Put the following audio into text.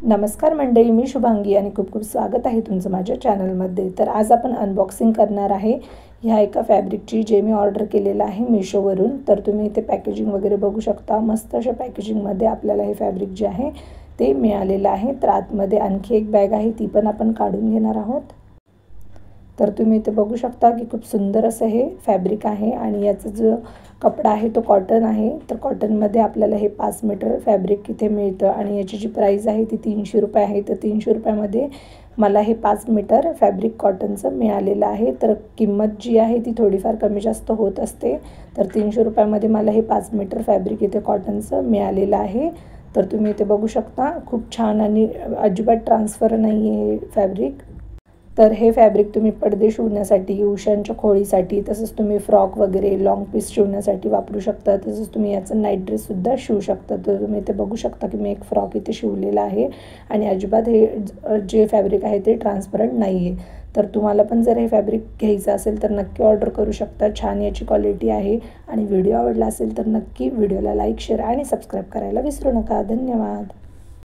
नमस्कार मंडळी, मी शुभांगी आणि खूप खूप स्वागत आहे तुमचं माझ्या चॅनलमध्ये। तर आज आपण अनबॉक्सिंग करणार आहे ह्या एका फॅब्रिकची जे मी ऑर्डर केलेलं आहे मीशोवरून। तर तुम्ही इथे पॅकेजिंग वगैरे बघू शकता। मस्त अशा पॅकेजिंगमध्ये आपल्याला हे फॅब्रिक जे आहे ते मिळालेलं आहे। तर आतमध्ये आणखी एक बॅग आहे, ती पण आपण काढून घेणार आहोत। तर तुम्ही इथे बघू शकता की खूप सुंदर असं हे फॅब्रिक आहे आणि याचा जो कपडा आहे तो कॉटन आहे। तर कॉटनमध्ये आपल्याला हे 5 मीटर फॅब्रिक इथे मिळतं आणि याची जी प्राइस आहे ती 300 रुपये आहे। तर 300 रुपयामध्ये मला हे 5 मीटर फॅब्रिक कॉटनचं मिळालेलं आहे। तर किंमत जी आहे ती थोडीफार कमी जास्त होत असते। तर 300 रुपयामध्ये मला हे 5 मीटर फॅब्रिक इथे कॉटनचं मिळालेलं आहे। तर तुम्ही इथे बघू शकता खूप छान आणि अजिबात ट्रान्सफर नाही आहे हे फॅब्रिक। तर हे फॅब्रिक तुम्ही पडदे शिवण्यासाठी, उशांच्या खोळीसाठी, तसंच तुम्ही फ्रॉक वगैरे लॉंग पीस शिवण्यासाठी वापरू शकता। तसंच तुम्ही याचं नाईट ड्रेससुद्धा शिवू शकता। तर तुम्ही इथे बघू शकता की मी एक फ्रॉक इथे शिवलेला आहे आणि अजिबात हे जे फॅब्रिक आहे ते ट्रान्सपरंट नाही आहे। तर तुम्हाला पण जर हे फॅब्रिक घ्यायचं असेल तर नक्की ऑर्डर करू शकता। छान याची क्वालिटी आहे आणि व्हिडिओ आवडला असेल तर नक्की व्हिडिओला लाईक, शेअर आणि सबस्क्राईब करायला विसरू नका। धन्यवाद।